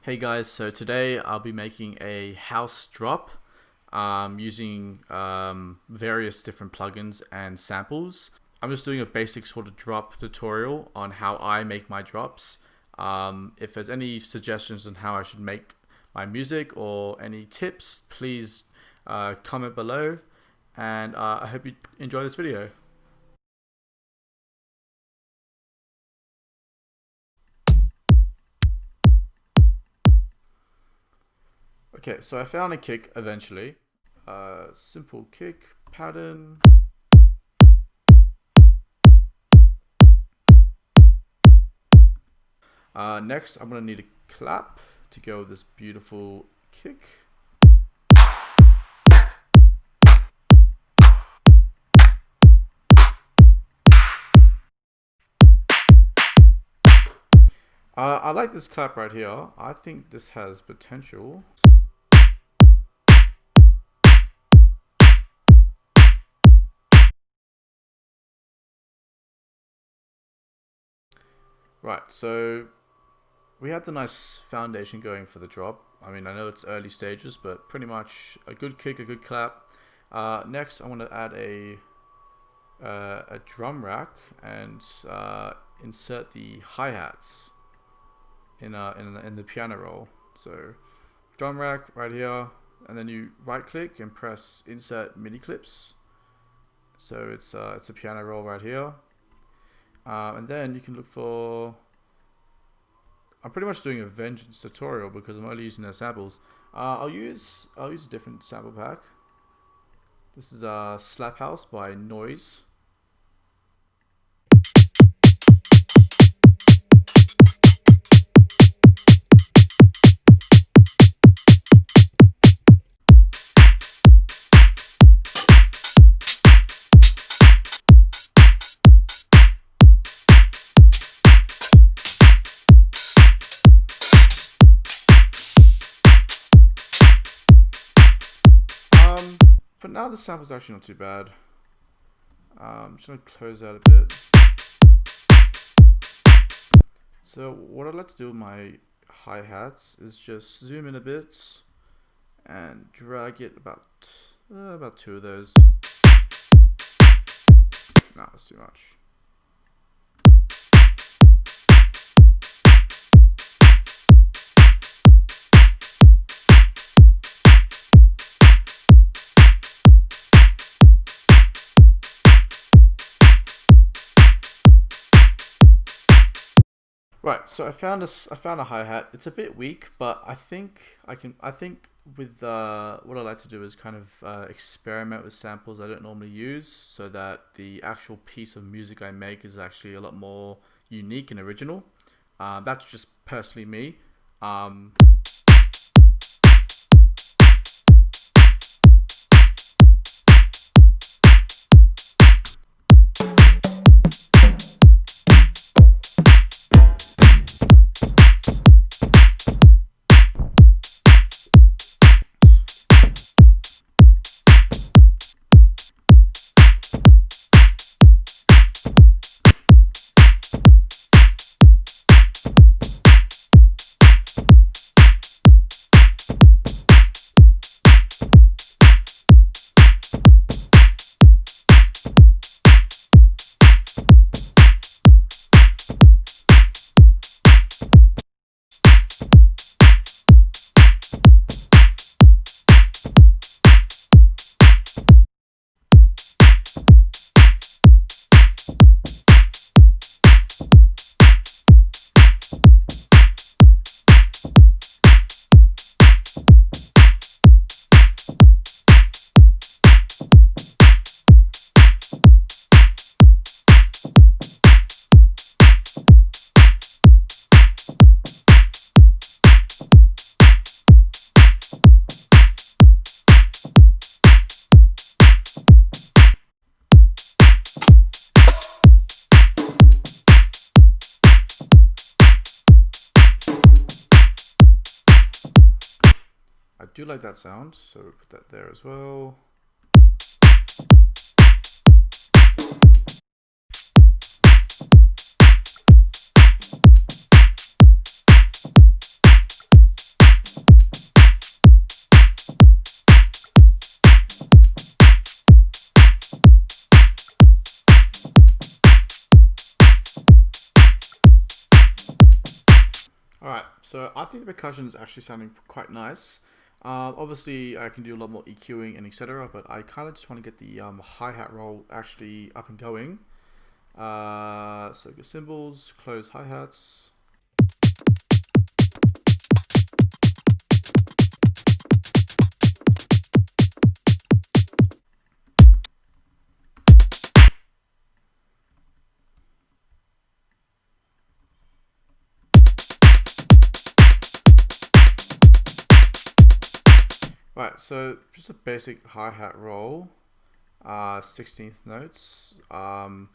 Hey guys, so today I'll be making a house drop using various different plugins and samples. I'm just doing a basic sort of drop tutorial on how I make my drops. If there's any suggestions on how I should make my music or any tips, please comment below, and I hope you enjoy this video. Okay, so I found a kick eventually. Simple kick pattern. Next, I'm going to need a clap to go with this beautiful kick. I like this clap right here. I think this has potential. Right, so we had the nice foundation going for the drop. I mean, I know it's early stages, but pretty much a good kick, a good clap. Next, I want to add a drum rack and insert the hi-hats in the piano roll. So drum rack right here, and then you right click and press insert MIDI clips. So it's a piano roll right here. And then you can look for, I'm pretty much doing a vengeance tutorial because I'm only using their samples. I'll use a different sample pack. This is Slap House by Noise. For now, the sample's actually not too bad. I'm just going to close out a bit. So what I'd like to do with my hi-hats is just zoom in a bit and drag it about two of those. Nah, that's too much. Right, so I found a hi-hat. It's a bit weak, but I think with what I like to do is kind of experiment with samples I don't normally use, so that the actual piece of music I make is actually a lot more unique and original. That's just personally me. I do like that sound, so we'll put that there as well. So I think the percussion is actually sounding quite nice. Obviously, I can do a lot more EQing and etc. But I kind of just want to get the hi-hat roll actually up and going. So go cymbals, close hi-hats. Right, so just a basic hi-hat roll, 16th notes. I'm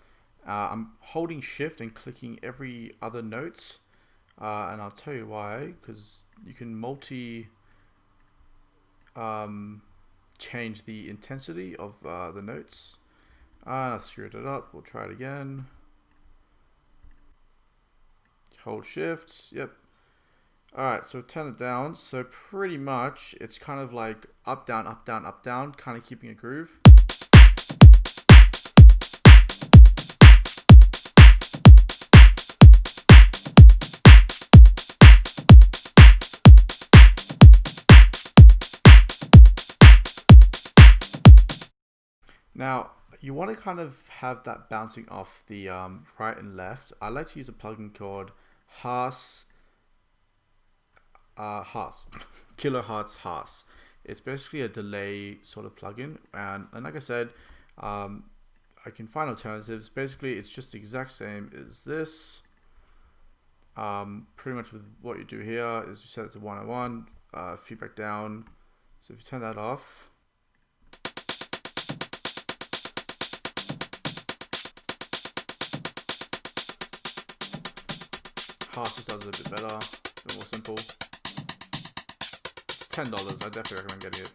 holding shift and clicking every other note, and I'll tell you why, because you can change the intensity of the notes. I screwed it up, we'll try it again. Hold shift, yep. Alright, so turn it down. So pretty much it's kind of like up, down, up, down, up, down, kind of keeping a groove. Now, you want to kind of have that bouncing off the right and left. I like to use a plugin called Haas. Kilohertz Haas. It's basically a delay sort of plugin, and like I said, I can find alternatives. Basically, it's just the exact same as this. Pretty much with what you do here is you set it to 101, feedback down. So if you turn that off, Haas just does it a bit better, a bit more simple. $10. I definitely recommend getting it.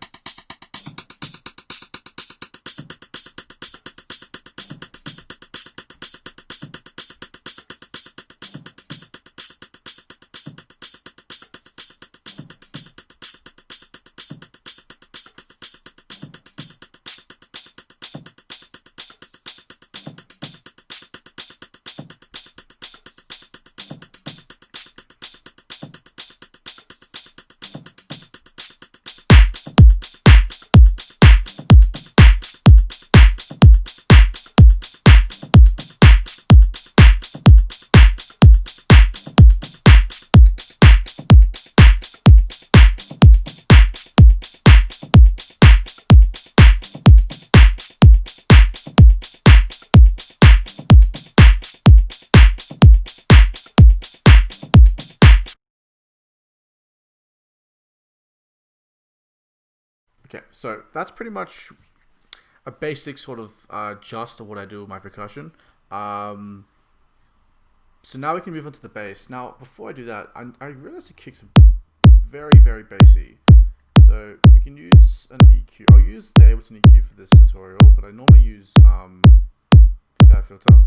Okay, so that's pretty much a basic sort of gist of what I do with my percussion. So now we can move on to the bass. Now, before I do that, I realize the kicks are very, very bassy. So we can use an EQ. I'll use the ABLETON EQ for this tutorial, but I normally use Fab Filter.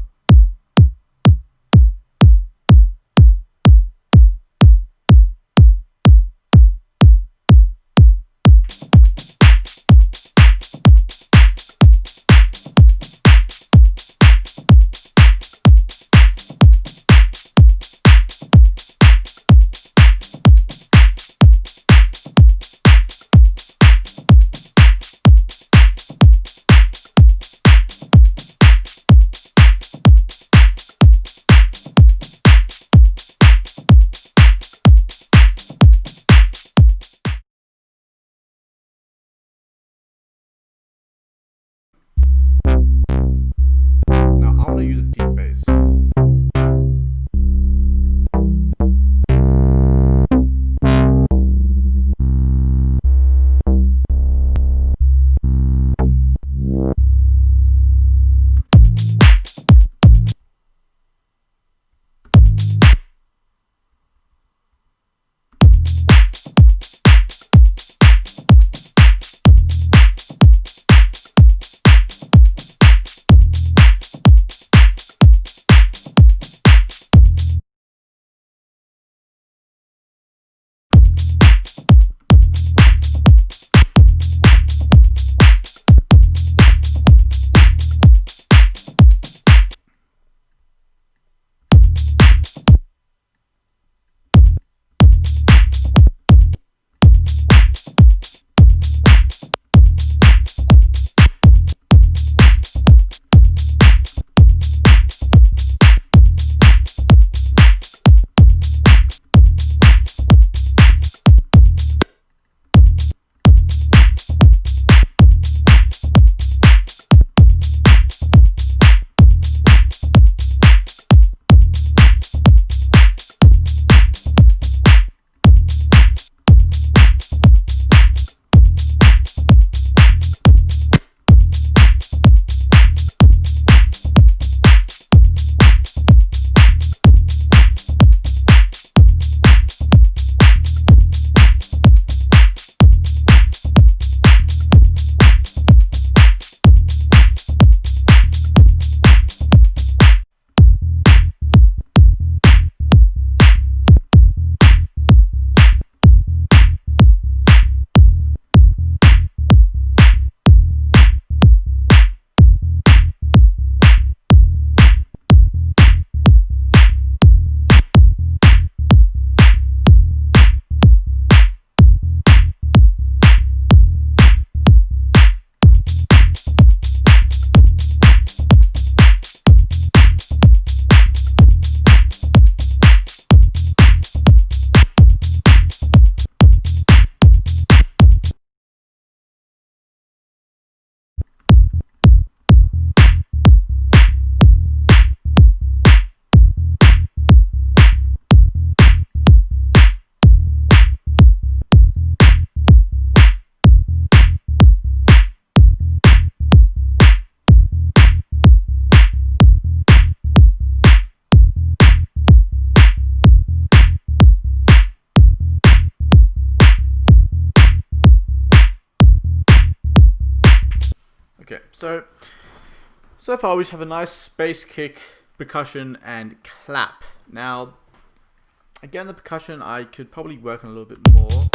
Okay, so far we have a nice bass kick, percussion, and clap. Now, again, the percussion I could probably work on a little bit more.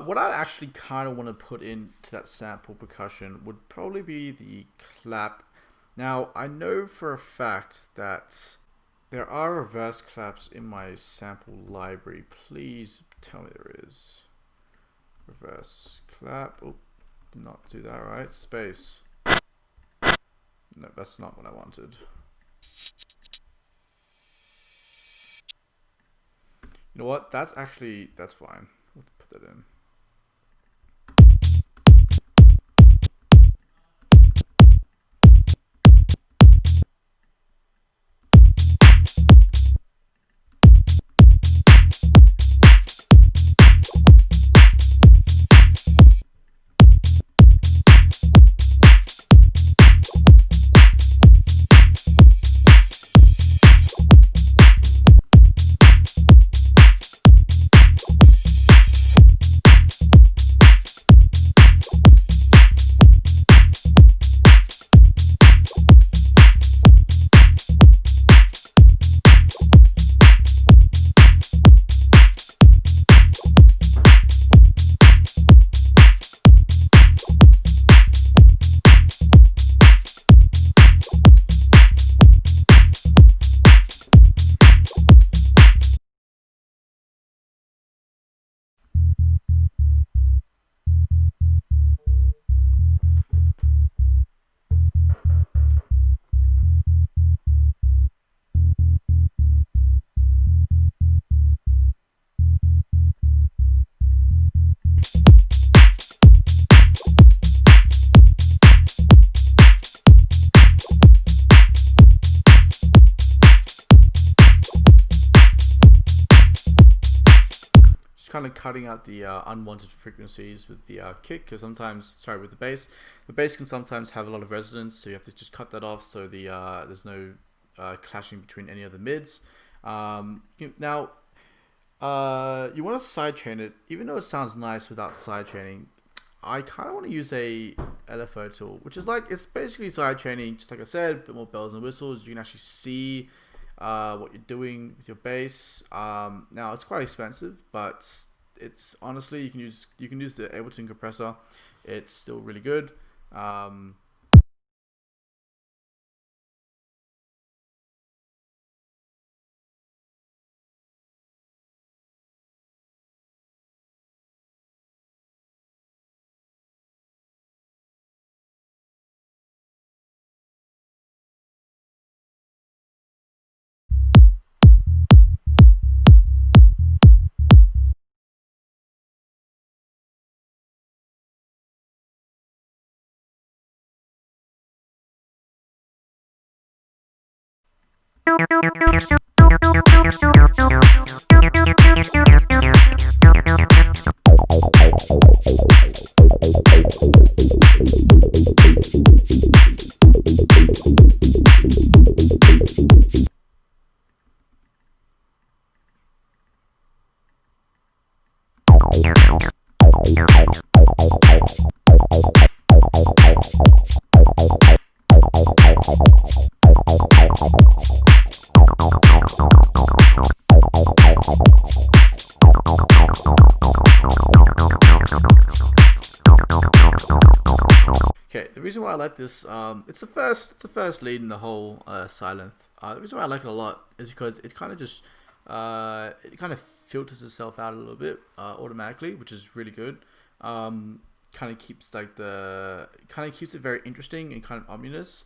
What I actually kind of want to put into that sample percussion would probably be the clap. Now, I know for a fact that there are reverse claps in my sample library. Please tell me there is. Reverse clap. Oh, did not do that right. Space. No, that's not what I wanted. You know what? That's fine. Let's put that in. Kind of cutting out the unwanted frequencies with the kick, because sometimes, with the bass can sometimes have a lot of resonance, so you have to just cut that off so the there's no clashing between any of the mids. Now you want to sidechain it, even though it sounds nice without sidechaining. I kind of want to use a LFO tool, which is it's basically sidechaining, just like I said, a bit more bells and whistles. You can actually see what you're doing with your bass. Now it's quite expensive, but it's honestly you can use the ABLETON compressor. It's still really good. Okay, the reason why I like this, it's the first lead in the whole Silent. The reason why I like it a lot is because it kind of just filters itself out a little bit automatically, which is really good. Kind of keeps it very interesting and kind of ominous.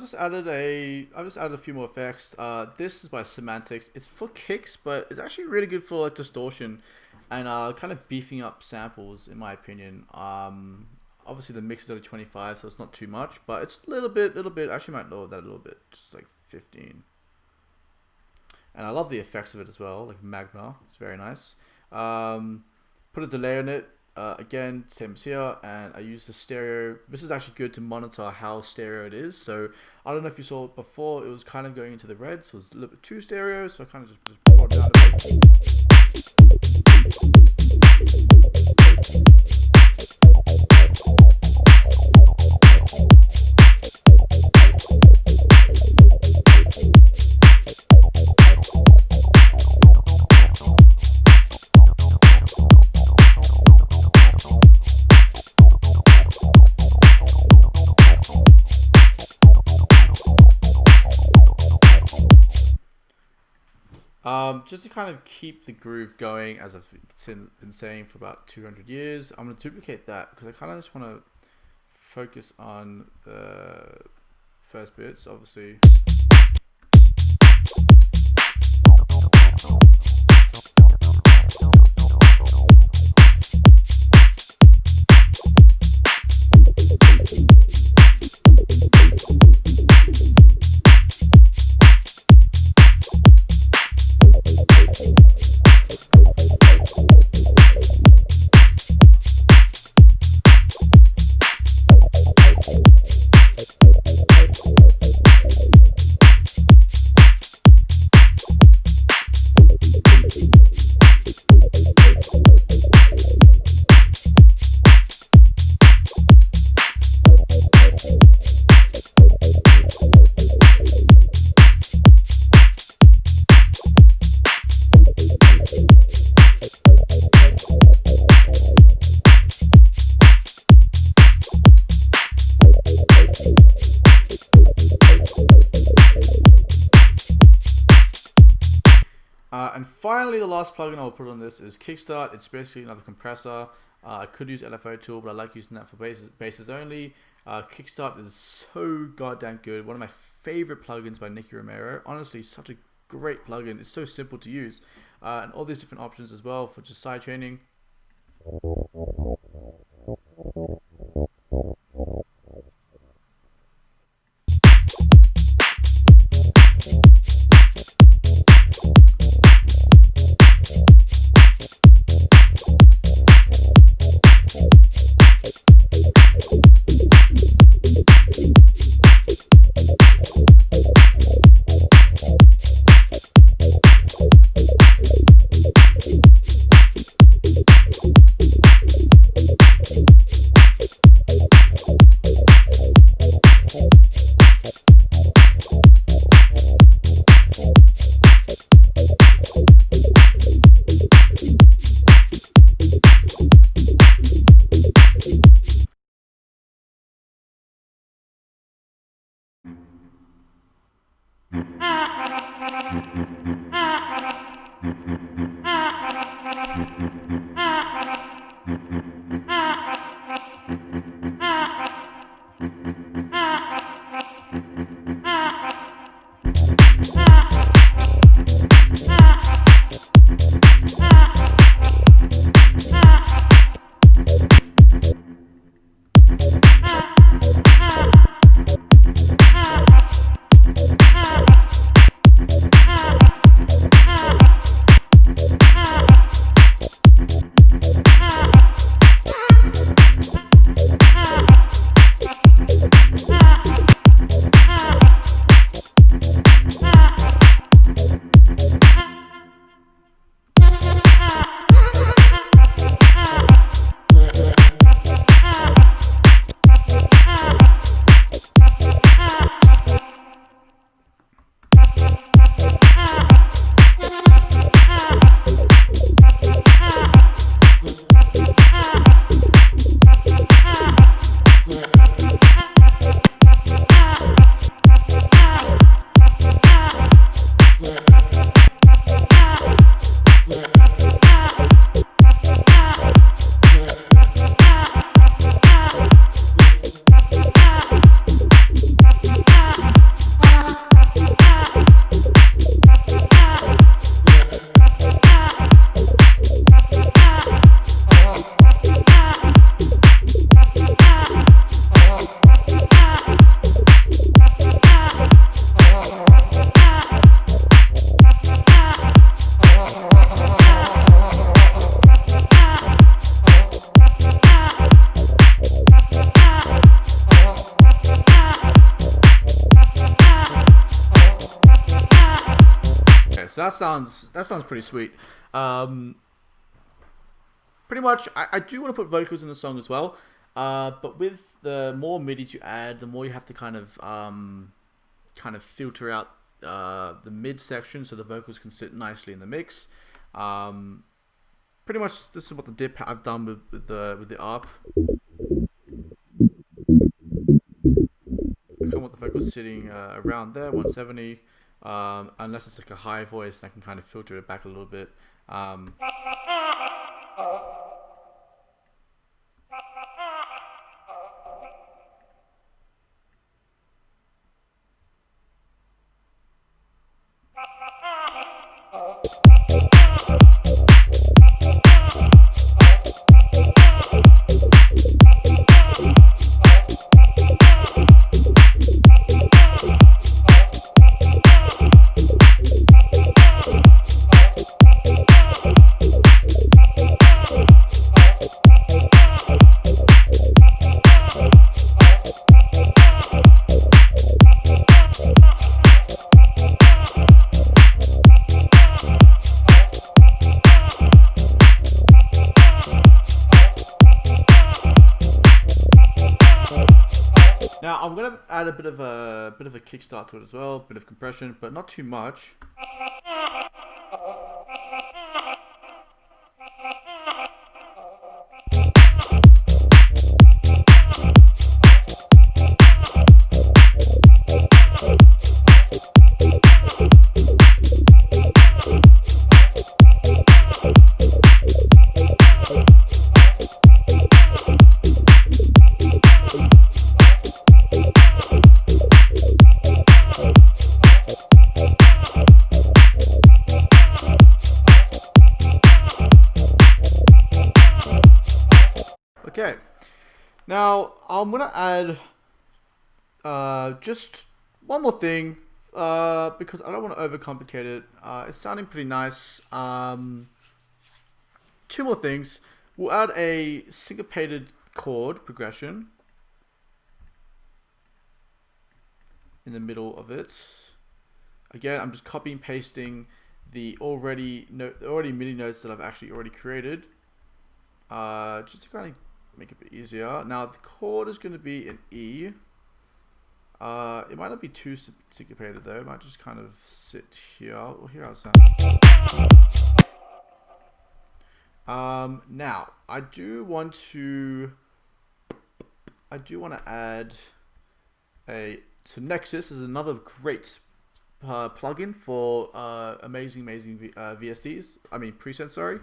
just added a few more effects. This is by Semantics. It's for kicks, but it's actually really good for like distortion and kind of beefing up samples, in my opinion. Obviously the mix is only 25, so it's not too much, but it's a little bit. Actually, might lower that a little bit, just like 15. And I love the effects of it as well, like magma. It's very nice. Put a delay on it. Again, same as here, and I use the stereo. This is actually good to monitor how stereo it is. So I don't know if you saw it before, it was kind of going into the red, so it was a little bit too stereo, so I kind of just brought it down a bit. Just to kind of keep the groove going, as I've been saying for about 200 years, I'm going to duplicate that because I kind of just want to focus on the first bits, obviously. And finally, the last plugin I'll put on this is Kickstart. It's basically another compressor. I could use LFO tool, but I like using that for basses only. Kickstart is so goddamn good. One of my favorite plugins by Nicky Romero. Honestly, such a great plugin. It's so simple to use. And all these different options as well for just side chaining. so that sounds pretty sweet. Pretty much, I do want to put vocals in the song as well, but with the more MIDI you add, the more you have to kind of filter out the mid section so the vocals can sit nicely in the mix. Pretty much, this is what the dip I've done with the ARP. I kind of want the vocals sitting around there, 170, unless it's like a high voice, and I can kind of filter it back a little bit. Now I'm gonna add a bit of a kickstart to it as well, bit of compression, but not too much. Okay, now I'm gonna add just one more thing because I don't want to overcomplicate it. It's sounding pretty nice. Two more things. We'll add a syncopated chord progression in the middle of it. Again, I'm just copying and pasting the already MIDI notes that I've actually already created, just to kind of make it a bit easier. Now the chord is going to be an E. It might not be too syncopated though. It might just kind of sit here. We'll hear how it sounds. Now I do want to add so Nexus is another great plugin for amazing VSTs. I mean presets. Sorry.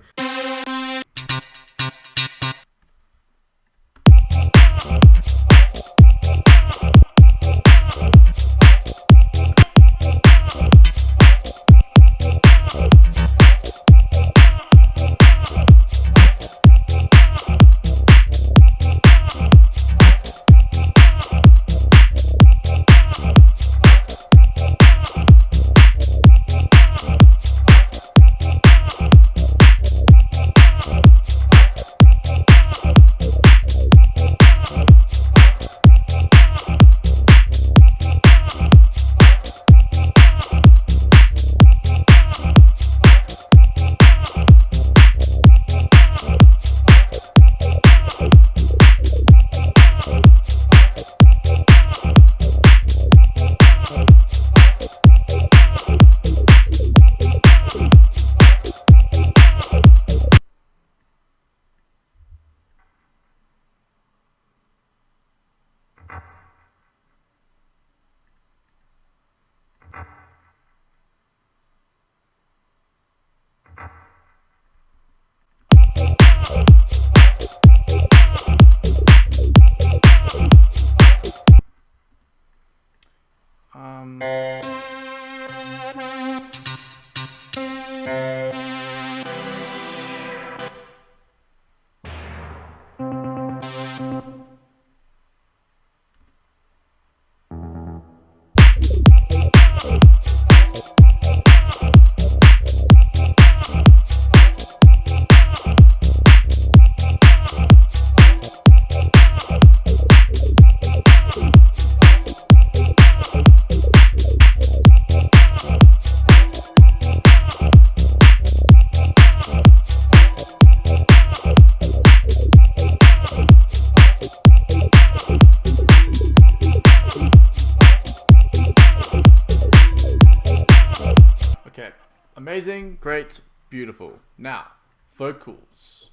Amazing, great, beautiful. Now, vocals.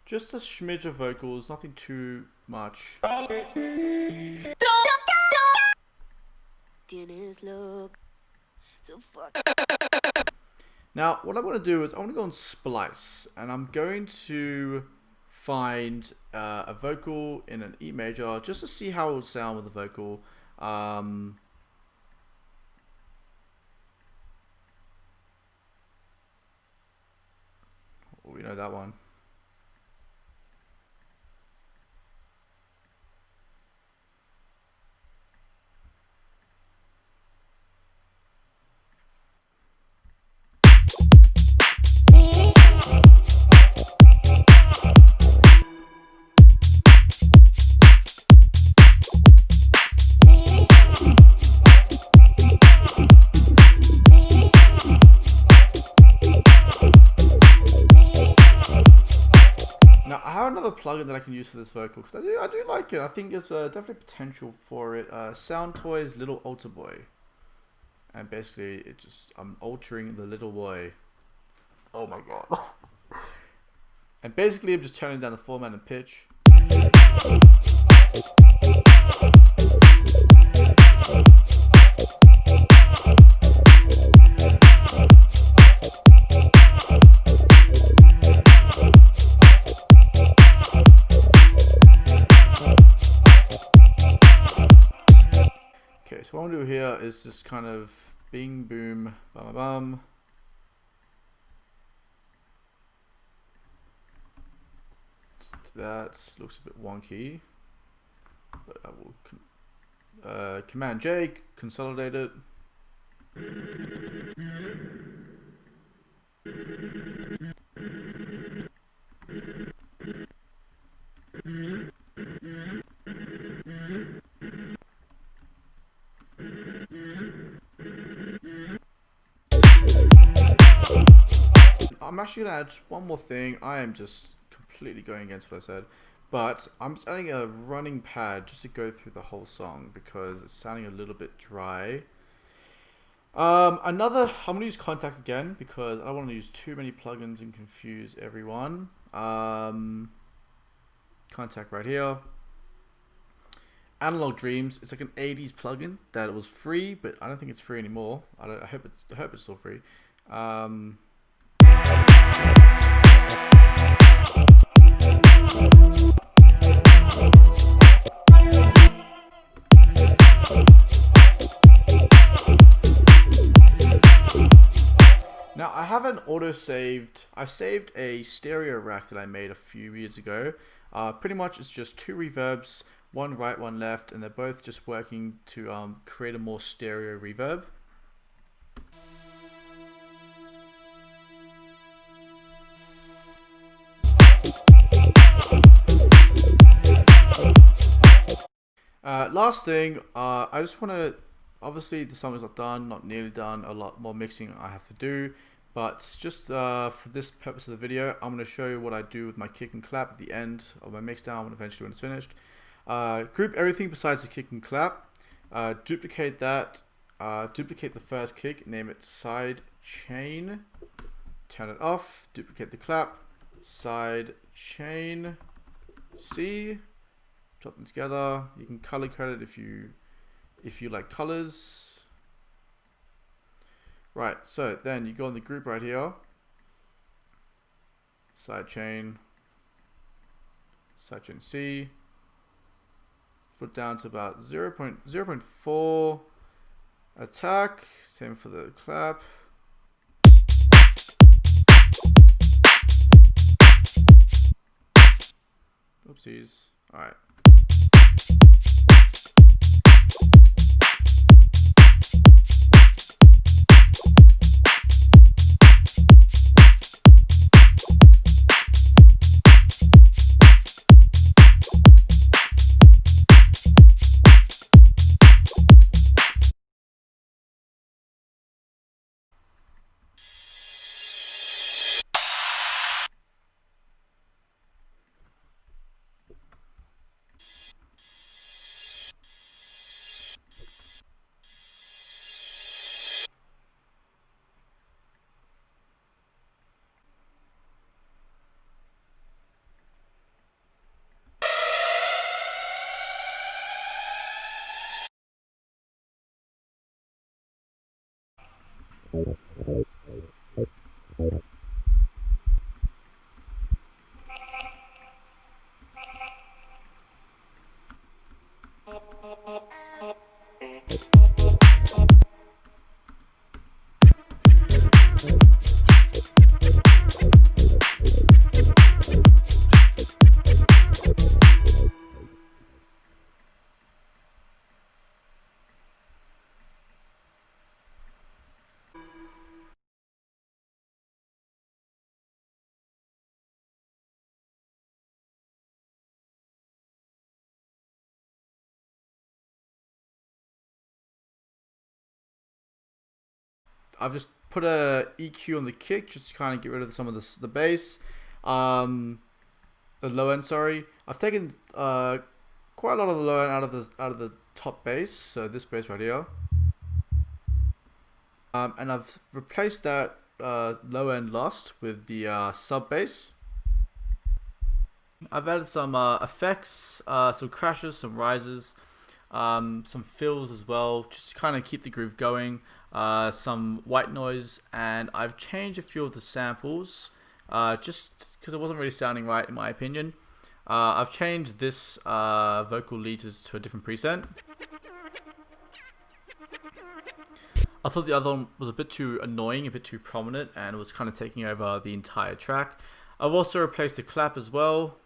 Just a smidge of vocals, nothing too much. Now, what I want to do is I want to go on Splice, and I'm going to find a vocal in an E major just to see how it would sound with a vocal. We know that one. Now I have another plugin that I can use for this vocal because I do like it. I think there's definitely potential for it. Sound Toys Little Alter Boy, and basically I'm altering the little boy. Oh my god! And basically I'm just turning down the format and pitch. Okay, so what I'm gonna do here is just kind of bing, boom, bum, bum. That looks a bit wonky, but I will Command J, consolidate it. I'm actually going to add one more thing. I am just completely going against what I said. But I'm just adding a running pad just to go through the whole song because it's sounding a little bit dry. I'm going to use Contact again because I don't want to use too many plugins and confuse everyone. Contact right here. Analog Dreams. It's like an 80s plugin that was free, but I don't think it's free anymore. I hope it's still free. Now I haven't auto-saved. I saved a stereo rack that I made a few years ago. Pretty much it's just two reverbs, one right, one left, and they're both just working to create a more stereo reverb. Last thing, I just want to, obviously the song is not done, not nearly done, a lot more mixing I have to do, but just for this purpose of the video, I'm going to show you what I do with my kick and clap at the end of my mixdown eventually when it's finished. Group everything besides the kick and clap, duplicate that, duplicate the first kick, name it side chain, turn it off, duplicate the clap, side chain, C, drop them together. You can color code it if you like colors. Right, so then you go on the group right here, side chain C, put down to about 0.4 attack, same for the clap. Oopsies. Alright. I've just put a EQ on the kick just to kind of get rid of some of the bass, the low end. Sorry, I've taken quite a lot of the low end out of the top bass. So this bass right here, and I've replaced that low end lost with the sub bass. I've added some effects, some crashes, some rises, some fills as well, just to kind of keep the groove going. Some white noise, and I've changed a few of the samples just because it wasn't really sounding right in my opinion. I've changed this vocal lead to a different preset. I thought the other one was a bit too annoying, a bit too prominent, and it was kind of taking over the entire track. I've also replaced the clap as well.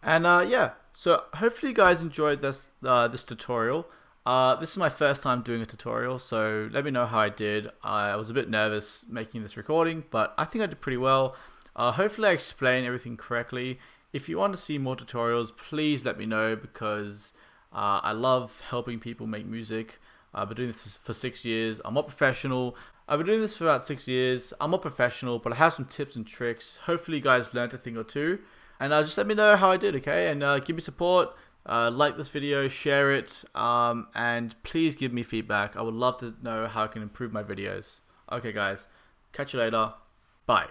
And yeah, so hopefully you guys enjoyed this tutorial. This is my first time doing a tutorial, so let me know how I did. I was a bit nervous making this recording, but I think I did pretty well. Hopefully I explained everything correctly. If you want to see more tutorials, please let me know, because I love helping people make music. I've been doing this for 6 years. I'm not professional. I've been doing this for about 6 years. I'm not professional, but I have some tips and tricks. Hopefully you guys learned a thing or two. And just let me know how I did, okay? And give me support. Like this video, share it, and please give me feedback. I would love to know how I can improve my videos. Okay, guys. Catch you later. Bye.